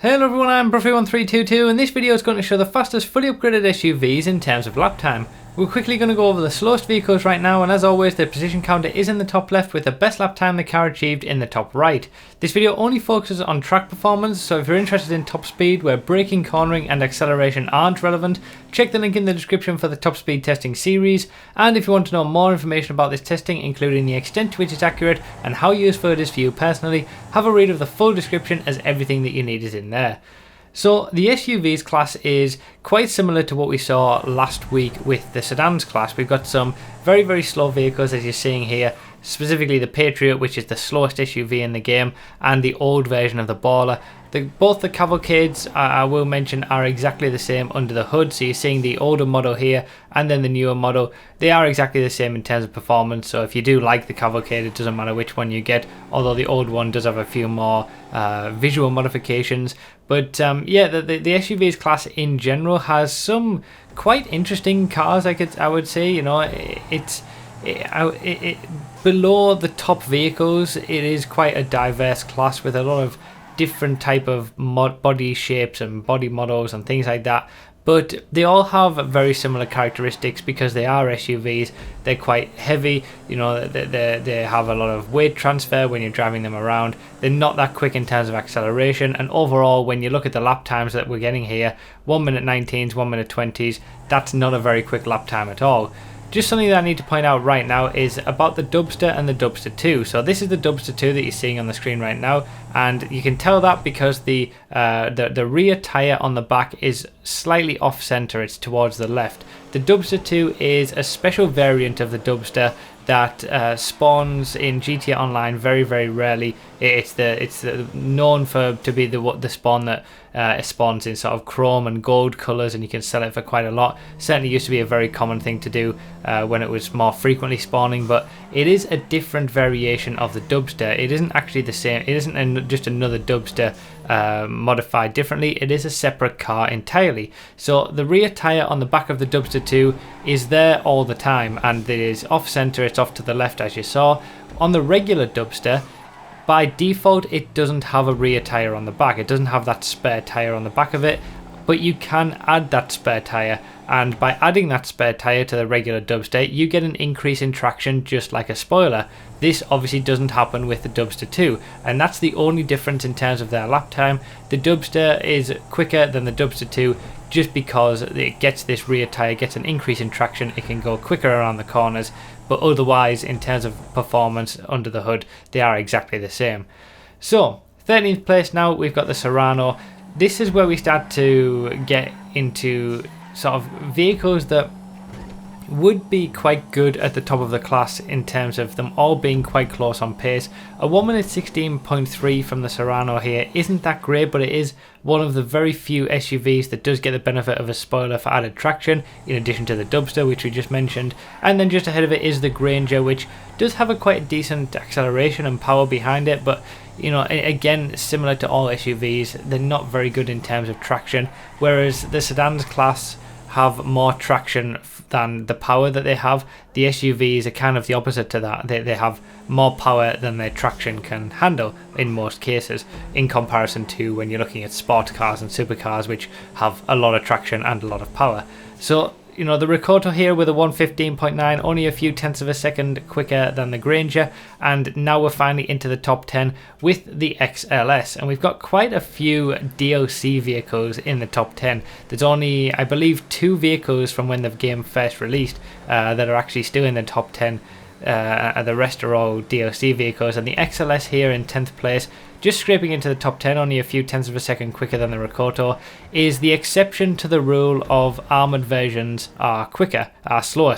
Hello everyone, I'm Bruffy1322 and this video is going to show the fastest fully upgraded SUVs in terms of lap time. We're quickly going to go over the slowest vehicles right now, and as always the position counter is in the top left with the best lap time the car achieved in the top right. This video only focuses on track performance, so if you're interested in top speed where braking, cornering and acceleration aren't relevant, check the link in the description for the top speed testing series. And if you want to know more information about this testing, including the extent to which it's accurate and how useful it is for you personally, have a read of the full description as everything that you need is in there. So the SUVs class is quite similar to what we saw last week with the sedans class. We've got some very slow vehicles as you're seeing here, specifically the Patriot, which is the slowest SUV in the game, and the old version of the Baller. Both the cavalcades, I will mention, are exactly the same under the hood. So you're seeing the older model here and then the newer model. They are exactly the same in terms of performance. So if you do like the cavalcade, it doesn't matter which one you get, although the old one does have a few more visual modifications. But yeah, the SUVs class in general has some quite interesting cars. I would say, you know, below the top vehicles, it is quite a diverse class with a lot of different type of body shapes and body models and things like that, but they all have very similar characteristics because they are SUVs. They're quite heavy, you know, they have a lot of weight transfer when you're driving them around. They're not that quick in terms of acceleration, and overall when you look at the lap times that we're getting here, 1 minute 19s, 1 minute 20s, that's not a very quick lap time at all. Just something that I need to point out right now is about the Dubster and the Dubster 2. So this is the Dubster 2 that you're seeing on the screen right now, and you can tell that because the rear tyre on the back is slightly off centre, it's towards the left. The Dubster 2 is a special variant of the Dubster that spawns in GTA Online very rarely. It's known to be the spawn that spawns in sort of chrome and gold colours, and you can sell it for quite a lot. Certainly used to be a very common thing to do when it was more frequently spawning, but it is a different variation of the Dubster. It isn't actually the same. It isn't just another Dubster modified differently. It is a separate car entirely. So the rear tyre on the back of the Dubster 2 is there all the time, and it is off centre, it's off to the left as you saw. On the regular Dubster, by default it doesn't have a rear tyre on the back. It doesn't have that spare tyre on the back of it, but you can add that spare tyre, and by adding that spare tyre to the regular Dubster you get an increase in traction just like a spoiler. This obviously doesn't happen with the Dubster 2, and that's the only difference in terms of their lap time. The Dubster is quicker than the Dubster 2 just because it gets this rear tyre, gets an increase in traction, it can go quicker around the corners, but otherwise in terms of performance under the hood they are exactly the same. So 13th place now we've got the Serrano. This is where we start to get into sort of vehicles that would be quite good at the top of the class in terms of them all being quite close on pace. A 1 minute 16.3 from the Serrano here isn't that great, but it is one of the very few SUVs that does get the benefit of a spoiler for added traction, in addition to the Dubster, which we just mentioned. And then just ahead of it is the Granger, which does have a quite decent acceleration and power behind it, but you know, again, similar to all SUVs, they're not very good in terms of traction, whereas the sedans class have more traction than the power that they have. The SUVs are kind of the opposite to that. They have more power than their traction can handle in most cases, in comparison to when you're looking at sport cars and supercars, which have a lot of traction and a lot of power. So you know, the Ricoto here with a 115.9, only a few tenths of a second quicker than the Granger, and now we're finally into the top 10 with the XLS, and we've got quite a few DLC vehicles in the top 10. There's only, I believe, 2 vehicles from when the game first released that are actually still in the top 10. The rest are all DLC vehicles, and the XLS here in 10th place, just scraping into the top 10, only a few tenths of a second quicker than the Ricoto, is the exception to the rule of armoured versions are slower.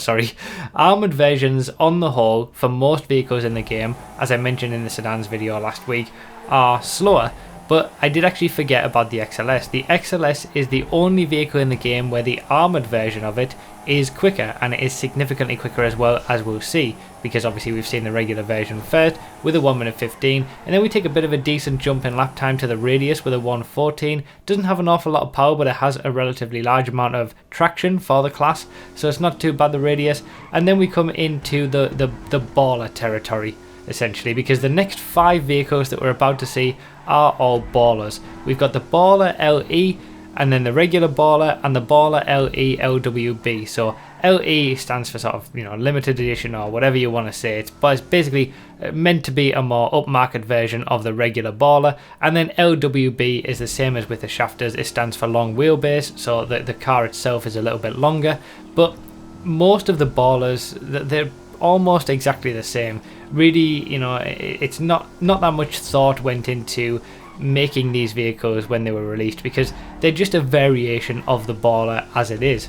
Armoured versions on the whole for most vehicles in the game, as I mentioned in the sedans video last week, are slower. But I did actually forget about the XLS. The XLS is the only vehicle in the game where the armoured version of it is quicker, and it is significantly quicker as well, as we'll see, because obviously we've seen the regular version first with a 1 minute 15, and then we take a bit of a decent jump in lap time to the Radius with a 114. Doesn't have an awful lot of power, but it has a relatively large amount of traction for the class, so it's not too bad, the Radius. And then we come into the Baller territory. essentially, because the next 5 vehicles that we're about to see are all ballers. We've got the baller LE, and then the regular baller, and the baller LE LWB. So LE stands for sort of, limited edition or whatever you want to say. It's basically meant to be a more upmarket version of the regular baller. And then LWB is the same as with the shafters. It stands for long wheelbase, so the car itself is a little bit longer. But most of the ballers, they're almost exactly the same. Really, it's not that much thought went into making these vehicles when they were released, because they're just a variation of the baller as it is.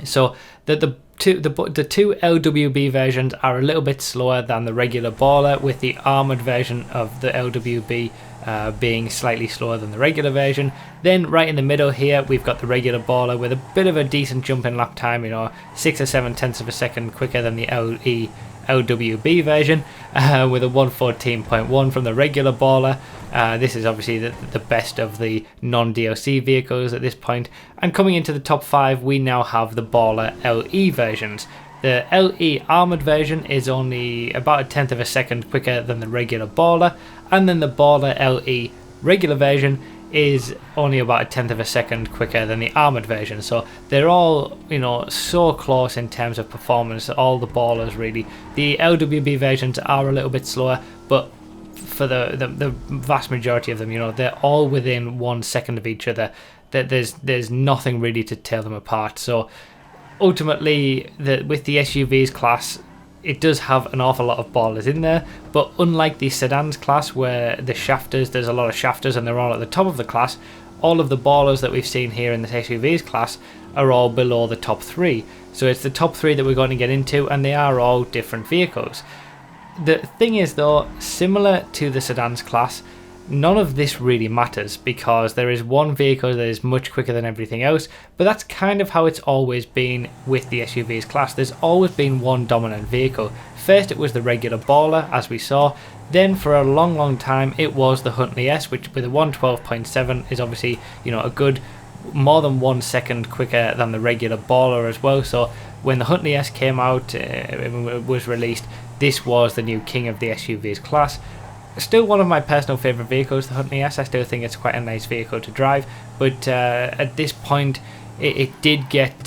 So the two LWB versions are a little bit slower than the regular baller, with the armored version of the LWB being slightly slower than the regular version. Then right in the middle here we've got the regular baller with a bit of a decent jump in lap time, 6 or 7 tenths of a second quicker than the LWB version, with a 114.1 from the regular baller. This is obviously the best of the non-DLC vehicles at this point. And coming into the top 5, we now have the baller LE versions. The LE armoured version is only about a tenth of a second quicker than the regular baller, and then the baller LE regular version is only about a tenth of a second quicker than the armoured version. So they're all, so close in terms of performance, all the ballers really. The LWB versions are a little bit slower, but for the vast majority of them, they're all within 1 second of each other. There's nothing really to tell them apart. So ultimately, with the SUVs class, it does have an awful lot of ballers in there, but unlike the sedans class where there's a lot of shafters and they're all at the top of the class, all of the ballers that we've seen here in the SUVs class are all below the top 3. So it's the top 3 that we're going to get into, and they are all different vehicles. The thing is though, similar to the sedans class, none of this really matters, because there is one vehicle that is much quicker than everything else, but that's kind of how it's always been with the SUVs class. There's always been one dominant vehicle. First it was the regular baller, as we saw, then for a long time it was the Huntley S, which with a 112.7 is obviously, a good more than 1 second quicker than the regular baller as well. So when the Huntley S came out, it was released, this was the new king of the SUVs class. Still one of my personal favourite vehicles, the Huntley S. I still think it's quite a nice vehicle to drive, but at this point it did get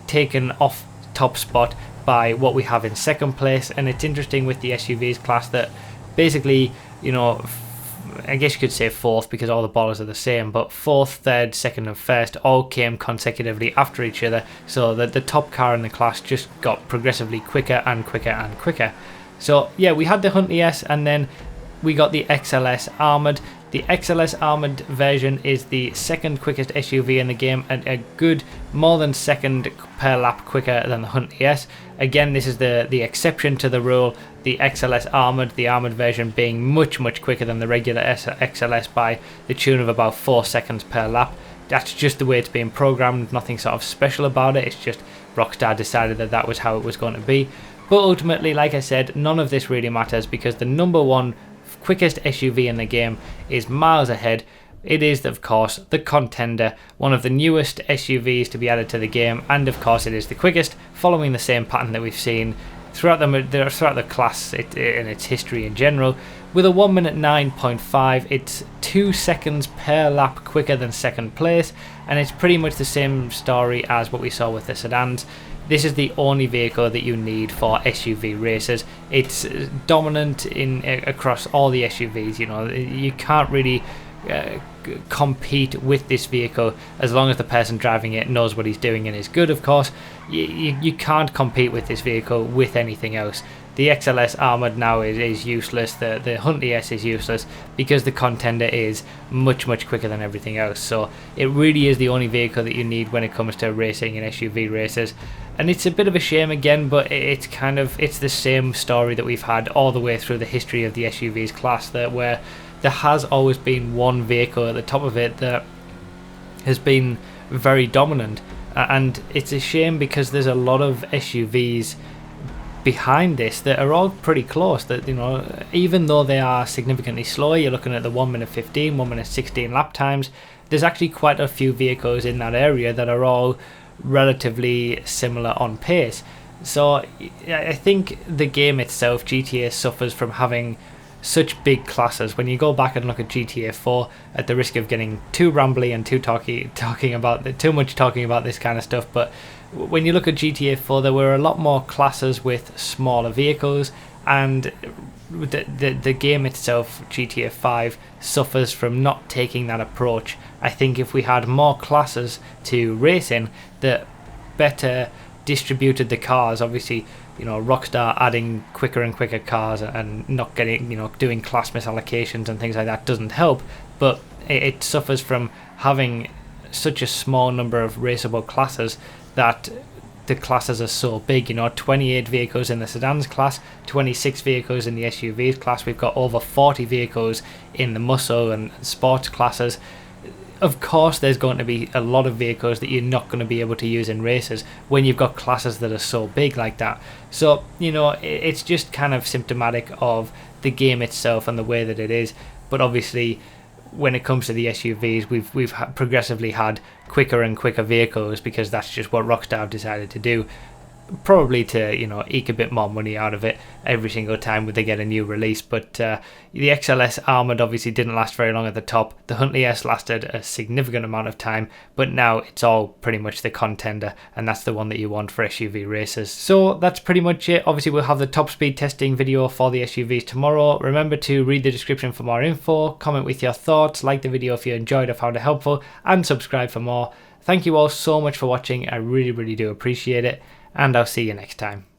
taken off top spot by what we have in second place. And it's interesting with the SUVs class that basically, I guess you could say fourth, because all the ballers are the same, but fourth, third, second and first all came consecutively after each other, so that the top car in the class just got progressively quicker and quicker and quicker. So yeah, we had the Huntley S, and then we got the XLS Armoured. The XLS Armoured version is the second quickest SUV in the game, and a good more than second per lap quicker than the Huntley S. Again, this is the exception to the rule. The XLS Armoured, the armoured version, being much quicker than the regular XLS by the tune of about 4 seconds per lap. That's just the way it's being programmed, nothing sort of special about it. It's just Rockstar decided that was how it was going to be. But ultimately, like I said, none of this really matters, because the number one quickest SUV in the game is miles ahead. It is, of course, the Contender, one of the newest SUVs to be added to the game, and of course it is the quickest, following the same pattern that we've seen throughout the class in its history in general. With a 1 minute 9.5, it's 2 seconds per lap quicker than second place, and it's pretty much the same story as what we saw with the sedans. This is the only vehicle that you need for SUV races. It's dominant across all the SUVs. You can't really compete with this vehicle as long as the person driving it knows what he's doing and is good, of course. You can't compete with this vehicle with anything else. The XLS Armoured now is useless, the Huntley S is useless, because the Contender is much quicker than everything else. So it really is the only vehicle that you need when it comes to racing and SUV races. And it's a bit of a shame again, but it's the same story that we've had all the way through the history of the SUVs class, where there has always been one vehicle at the top of it that has been very dominant. And it's a shame, because there's a lot of SUVs behind this that are all pretty close, that even though they are significantly slower, you're looking at the 1 minute 15, 1 minute 16 lap times, there's actually quite a few vehicles in that area that are all relatively similar on pace. So I think the game itself, GTA, suffers from having such big classes. When you go back and look at GTA 4, at the risk of getting too rambly and too much talking about this kind of stuff, but when you look at GTA 4, there were a lot more classes with smaller vehicles, and the game itself, GTA 5, suffers from not taking that approach. I think if we had more classes to racing that better distributed the cars, obviously, Rockstar adding quicker and quicker cars and not getting, doing class misallocations and things like that doesn't help, but it suffers from having such a small number of raceable classes that the classes are so big. 28 vehicles in the sedans class, 26 vehicles in the SUVs class. We've got over 40 vehicles in the muscle and sports classes. Of course, there's going to be a lot of vehicles that you're not going to be able to use in races when you've got classes that are so big like that. So, it's just kind of symptomatic of the game itself and the way that it is. But obviously, when it comes to the SUVs, we've progressively had quicker and quicker vehicles because that's just what Rockstar have decided to do. Probably to eke a bit more money out of it every single time they get a new release. But the XLS Armoured obviously didn't last very long at the top. The Huntley S lasted a significant amount of time, but now it's all pretty much the contender, and that's the one that you want for SUV races. So that's pretty much it. Obviously we'll have the top speed testing video for the SUVs tomorrow. Remember to read the description for more info, comment with your thoughts, like the video if you enjoyed or found it helpful, and subscribe for more. Thank you all so much for watching. I really do appreciate it, and I'll see you next time.